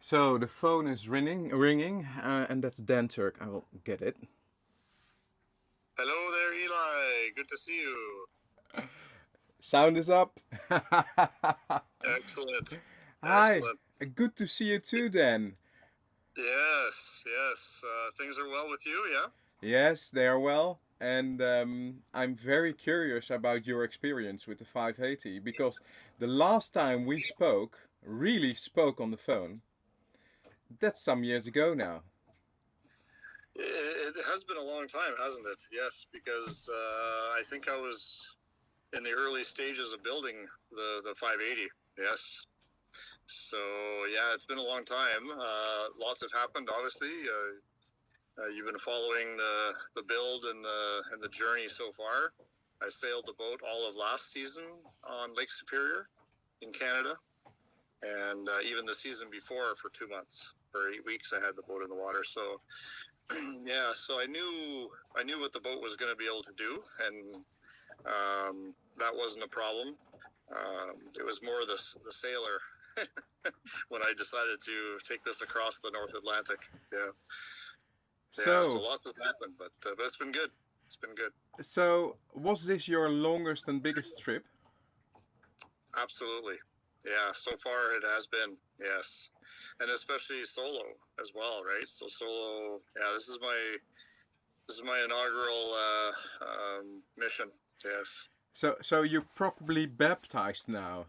So the phone is ringing, and that's Dan Turk. I will get it. Hello there, Eli. Good to see you. Sound is up. Excellent. Hi, Excellent. good to see you too, Dan. Yes, yes. Things are well with you, yeah? Yes, they are well, and I'm very curious about your experience with the 580 because the last time we really spoke on the phone, that's some years ago now. It has been a long time, hasn't it? Yes, because I think I was in the early stages of building the 580. Yes. So, yeah, it's been a long time. Lots have happened, obviously. You've been following the build and the journey so far. I sailed the boat all of last season on Lake Superior in Canada. And even the season before for 2 months. For 8 weeks, I had the boat in the water. So yeah, so I knew what the boat was going to be able to do, and that wasn't a problem. It was more the sailor when I decided to take this across the North Atlantic. Yeah, yeah. So So, lots has happened, but it's been good. It's been good. so was this your longest and biggest trip? Absolutely. Yeah, so far it has been, yes. And especially solo as well, right? So solo, yeah, this is my inaugural mission. Yes. So you're probably baptized now.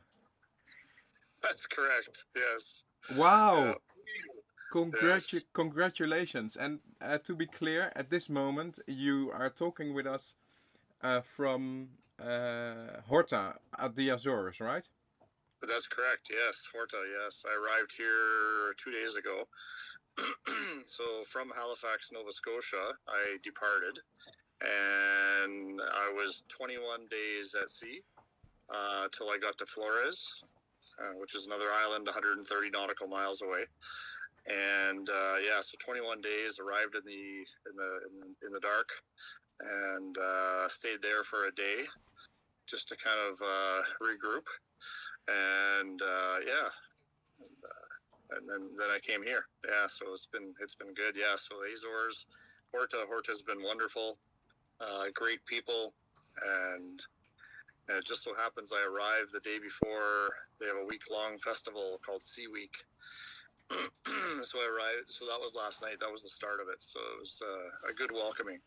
That's correct. Yes. Yeah. Wow! Yes. Congratulations! And to be clear, at this moment you are talking with us from Horta at the Azores, right? That's correct. Yes, Horta. Yes, I arrived here 2 days ago. So from Halifax, Nova Scotia, I departed, and I was 21 days at sea till I got to Flores, which is another island 130 nautical miles away. And yeah, so 21 days. Arrived in the dark, and stayed there for a day just to kind of regroup. And yeah, and then I came here. Yeah, so it's been good. Yeah, so Azores, Horta's been wonderful. Great people, and it just so happens I arrived the day before they have a week-long festival called Sea Week. So I arrived. So that was last night. That was the start of it. So it was a good welcoming.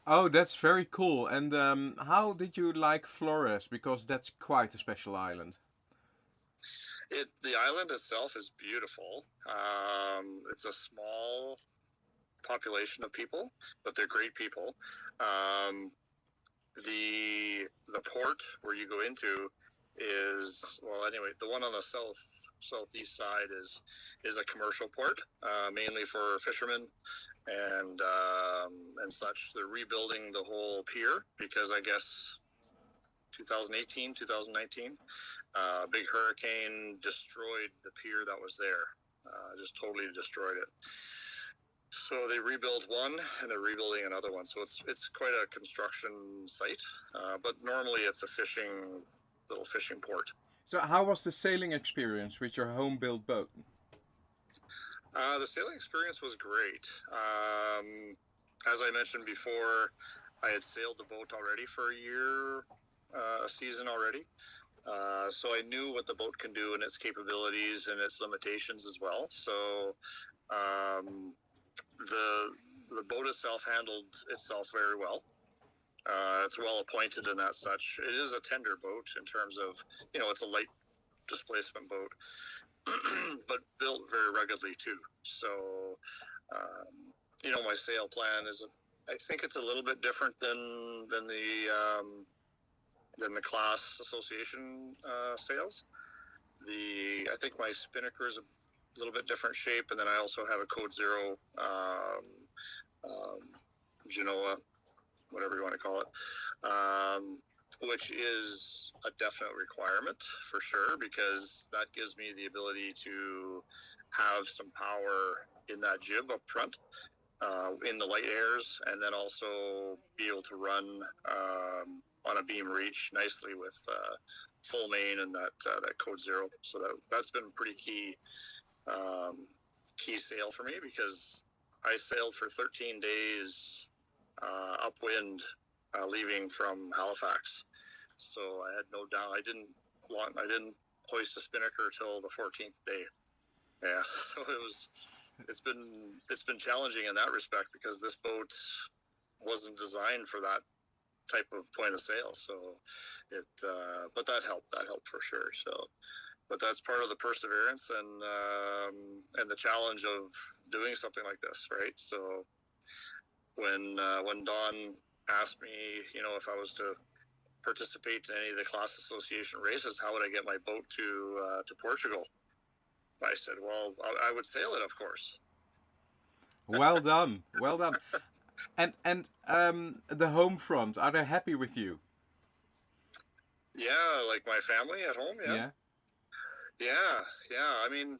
Oh, that's very cool. And how did you like Flores? Because that's quite a special island. The island itself is beautiful. It's a small population of people, but they're great people. Um, the port where you go into is, well, anyway, the one on the southeast side is a commercial port, mainly for fishermen and such. They're rebuilding the whole pier because I guess 2018, 2019, big hurricane destroyed the pier that was there, just totally destroyed it. So they rebuilt one, and they're rebuilding another one. So it's quite a construction site, but normally it's a little fishing port. So how was the sailing experience with your home-built boat? The sailing experience was great. As I mentioned before, I had sailed the boat already for a year, a season already. So I knew what the boat can do and its capabilities and its limitations as well. So the boat itself handled itself very well. It's well appointed and as such. It is a tender boat in terms of, it's a light displacement boat, but built very ruggedly too. So, my sail plan is, I think it's a little bit different than the class association sails. I think my spinnaker is a little bit different shape, and then I also have a Code Zero Genoa, whatever you want to call it, which is a definite requirement for sure, because that gives me the ability to have some power in that jib up front, in the light airs, and then also be able to run on a beam reach nicely with full main and that Code Zero. So that's been pretty key. key sail for me because I sailed for 13 days upwind, leaving from Halifax. So I had no down. I didn't hoist a spinnaker till the 14th day. Yeah, so it's been challenging in that respect because this boat wasn't designed for that type of point of sail. So but that helped for sure. So, but that's part of the perseverance and the challenge of doing something like this, right? So when Don asked me, if I was to participate in any of the class association races, how would I get my boat to Portugal? I said, well, I would sail it, of course. Well done, well done. And the home front, are they happy with you? Yeah, like my family at home. Yeah. Yeah. I mean,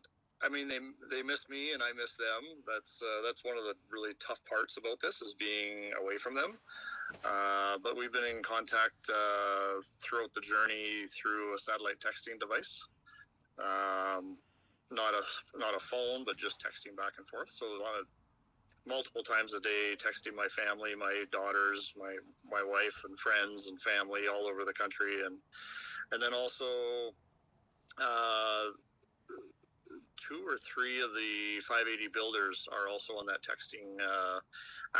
they miss me and I miss them. That's one of the really tough parts about this is being away from them. But we've been in contact throughout the journey through a satellite texting device. Not a phone, but just texting back and forth. So multiple times a day, texting my family, my daughters, my wife and friends and family all over the country, and then also 2 or 3 of the 580 builders are also on that texting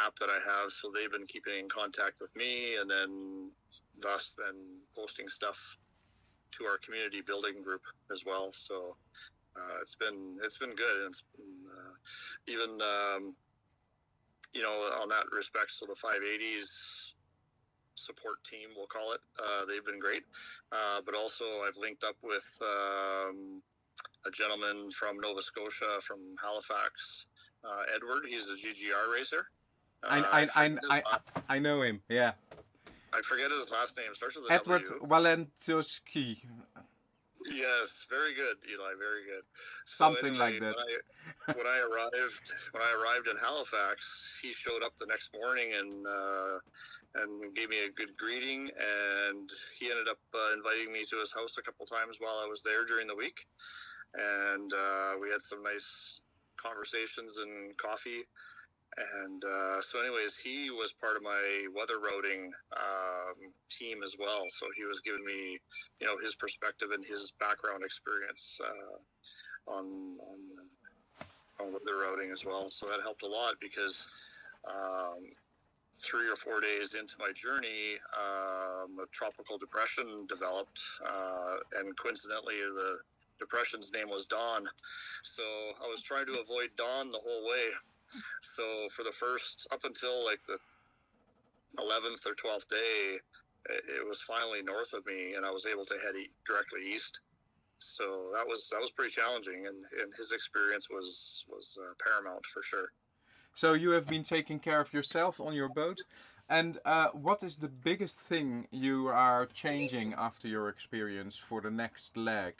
app that I have. So they've been keeping in contact with me, and then posting stuff to our community building group as well. So it's been good. And it's been, even on that respect. So the 580s support team, we'll call it, they've been great. But also I've linked up with a gentleman from Nova Scotia, from Halifax, Edward. He's a GGR racer. I know him. Yeah. I forget his last name. Starts with an Edward W. Walentowski. Yes, very good, Eli. Very good. Something like that. When I arrived in Halifax, he showed up the next morning and gave me a good greeting, and he ended up inviting me to his house a couple times while I was there during the week, and we had some nice conversations and coffee. And so anyways, he was part of my weather routing team as well. So he was giving me, his perspective and his background experience on weather routing as well. So that helped a lot because 3 or 4 days into my journey, a tropical depression developed. And coincidentally, the depression's name was Don. So I was trying to avoid Don the whole way. So for the first, up until like the 11th or 12th day, it was finally north of me, and I was able to head directly east. So that was pretty challenging, and his experience was paramount for sure. So you have been taking care of yourself on your boat, and what is the biggest thing you are changing after your experience for the next leg?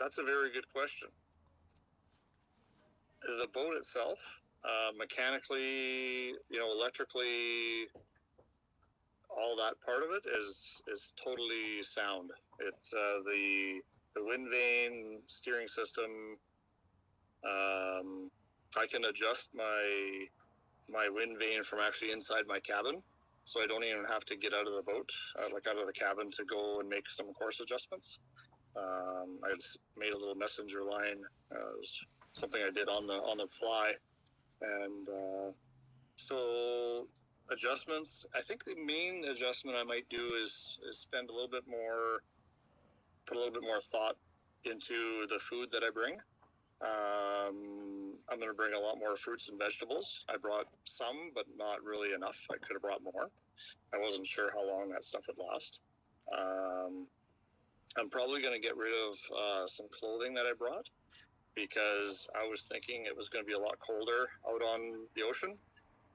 That's a very good question. The boat itself, mechanically, electrically, all that part of it is totally sound. It's the wind vane, steering system. I can adjust my wind vane from actually inside my cabin, so I don't even have to get out of the boat, out of the cabin to go and make some course adjustments. I just made a little messenger line. It was something I did on the fly, and so adjustments. I think the main adjustment I might do is spend put a little bit more thought into the food that I bring. I'm going to bring a lot more fruits and vegetables. I brought some, but not really enough. I could have brought more. I wasn't sure how long that stuff would last. I'm probably going to get rid of some clothing that I brought, because I was thinking it was going to be a lot colder out on the ocean,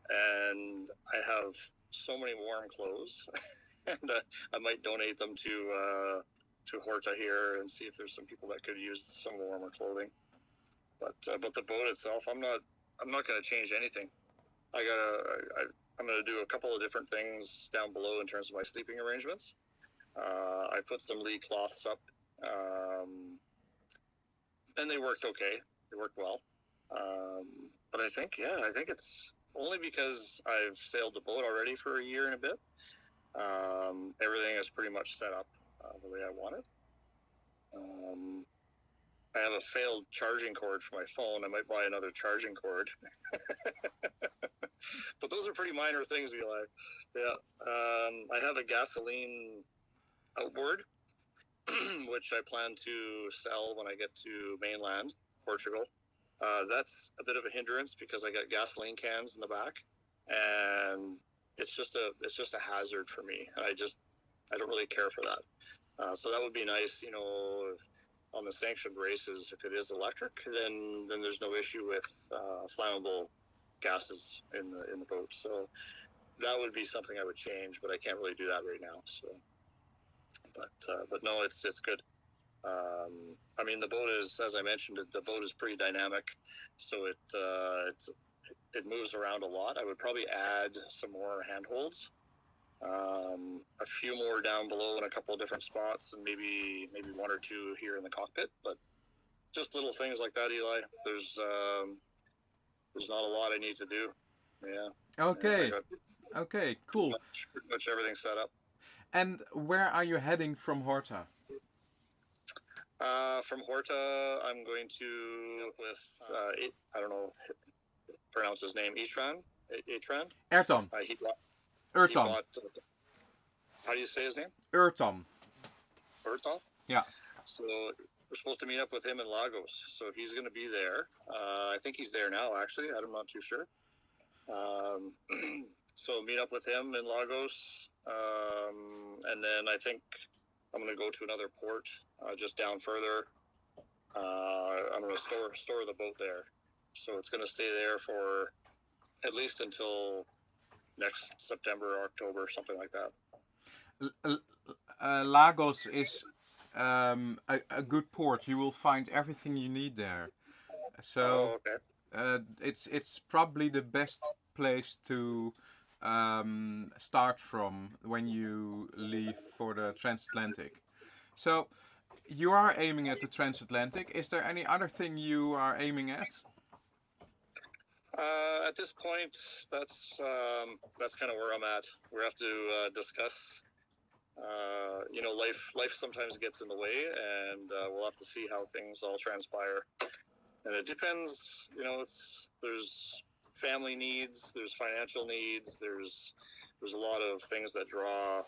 and I have so many warm clothes, and I might donate them to Horta here and see if there's some people that could use some warmer clothing. But the boat itself, I'm not going to change anything. I'm going to do a couple of different things down below in terms of my sleeping arrangements. I put some lee cloths up, and they worked okay. They worked well. But I think it's only because I've sailed the boat already for a year and a bit. Everything is pretty much set up the way I want it. I have a failed charging cord for my phone. I might buy another charging cord. But those are pretty minor things, Eli. Yeah. I have a gasoline outboard, which I plan to sell when I get to mainland Portugal. That's a bit of a hindrance because I got gasoline cans in the back, and it's just a hazard for me. I don't really care for that. So that would be nice, on the sanctioned races. If it is electric, then there's no issue with flammable gases in the boat. So that would be something I would change, but I can't really do that right now. So, but no, it's good. I mean, the boat is, as I mentioned, the boat is pretty dynamic, so it moves around a lot. I would probably add some more handholds, a few more down below in a couple of different spots, and maybe one or two here in the cockpit. But just little things like that, Eli. There's not a lot I need to do. Yeah. Okay. Yeah, Okay. Cool. pretty much everything set up. And where are you heading from Horta? From Horta, I'm going to with I don't know pronounce his name. Atran. Ertan. He Ertan. bought, how do you say his name? Ertan. Horta. Yeah. So we're supposed to meet up with him in Lagos. So he's going to be there. I think he's there now. Actually, I'm not too sure. So meet up with him in Lagos, and then I think I'm going to go to another port just down further. I'm going to store the boat there, so it's going to stay there for at least until next September or October, something like that. Lagos is a good port. You will find everything you need there. So okay. it's probably the best place to start from when you leave for the transatlantic. So you are aiming at the transatlantic. Is there any other thing you are aiming at? At this point, that's kind of where I'm at. We have to discuss. Life sometimes gets in the way, and we'll have to see how things all transpire. And it depends. There's family needs, there's financial needs, there's a lot of things that draw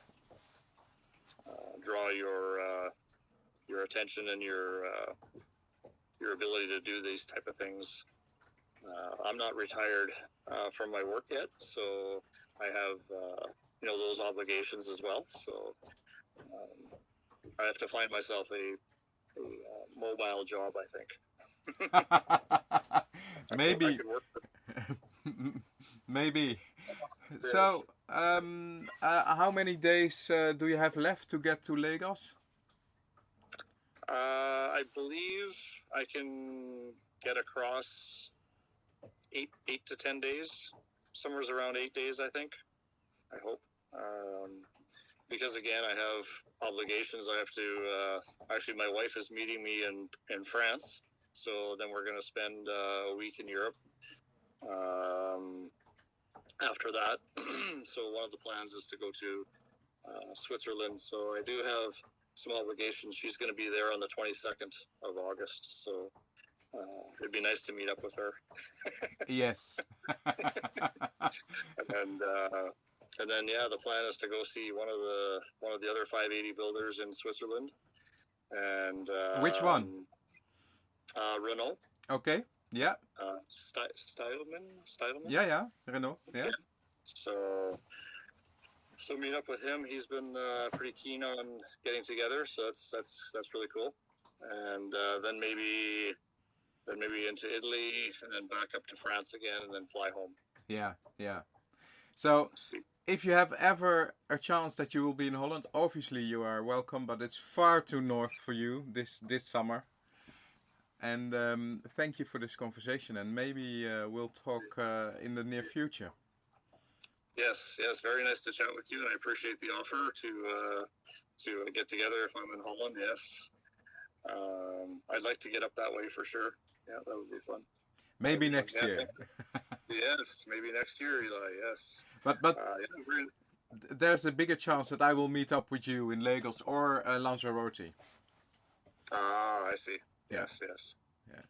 your attention and your ability to do these type of things. I'm not retired from my work yet, so I have those obligations as well. So I have to find myself a mobile job, I think. Maybe. Maybe. Yes. So, how many days do you have left to get to Lagos? I believe I can get across 8 to 10 days. Somewhere around 8 days, I think. I hope. Because again, I have obligations. I have to. Actually, my wife is meeting me in France, so then we're going to spend a week in Europe. After that, so one of the plans is to go to Switzerland. So I do have some obligations. She's going to be there on the 22nd of August. So it'd be nice to meet up with her. Yes. And then the plan is to go see one of the other 580 builders in Switzerland. And which one? Renault. Okay. Yeah. Stylman. Yeah. Renault. Yeah. So meet up with him. He's been pretty keen on getting together, so that's really cool. And then maybe into Italy, and then back up to France again, and then fly home. Yeah. So if you have ever a chance that you will be in Holland, obviously you are welcome, but it's far too north for you this summer. And thank you for this conversation, and maybe we'll talk in the near future. Yes, yes, very nice to chat with you, and I appreciate the offer to get together if I'm in Holland. Yes, I'd like to get up that way for sure. Yeah, that would be fun. That'd Maybe be fun. next Yeah, year. yes, maybe next year, Eli. Yes. But Yeah, there's a bigger chance that I will meet up with you in Lagos or Lanzarote. I see. Yeah, Yes, yes. yeah,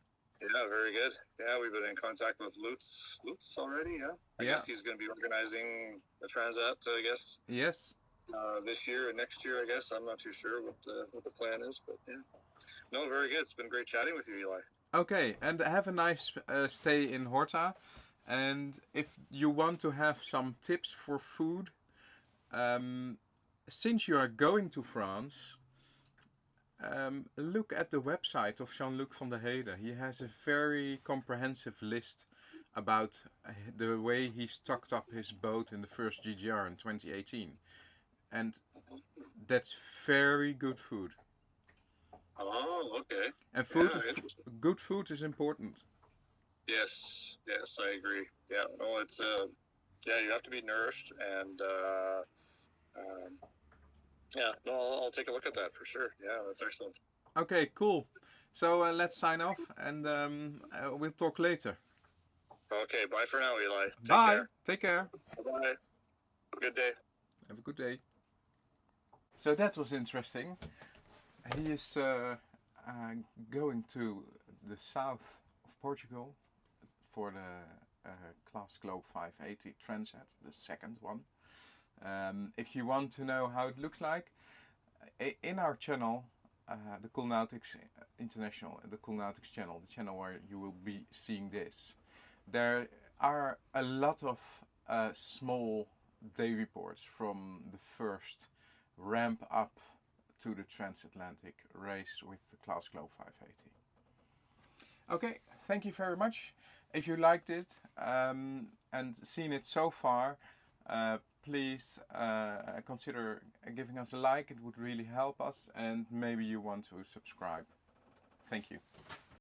Yeah, very good. Yeah, we've been in contact with Lutz already. Yeah, I yeah. guess he's going to be organizing the Transat. I guess Yes. this year and next year. I guess I'm not too sure what the plan is, but yeah. No, very good. It's been great chatting with you, Eli. Okay, and have a nice stay in Horta. And if you want to have some tips for food, since you are going to France, look at the website of Jean-Luc van der Heijden. He has a very comprehensive list about the way he stocked up his boat in the first GGR in 2018. And that's very good food. Oh, okay. And Yeah, interesting. good food is important. Yes, yes, I agree. Yeah, no, it's yeah, you have to be nourished, and yeah, no, I'll take a look at that for sure. Yeah, that's excellent. Okay, cool. So let's sign off, and we'll talk later. Okay, bye for now, Eli. Take Bye. care. Take care. Bye. Good day. Have a good day. So that was interesting. He is going to the south of Portugal for the Classglobe 580 Transat, the second one. If you want to know how it looks like, in our channel, the Cool Nautics International, the Cool Nautics channel, the channel where you will be seeing this, there are a lot of small day reports from the first ramp up to the transatlantic race with the Classglobe 580. Okay, thank you very much. If you liked it and seen it so far, please consider giving us a like. It would really help us, and maybe you want to subscribe. Thank you.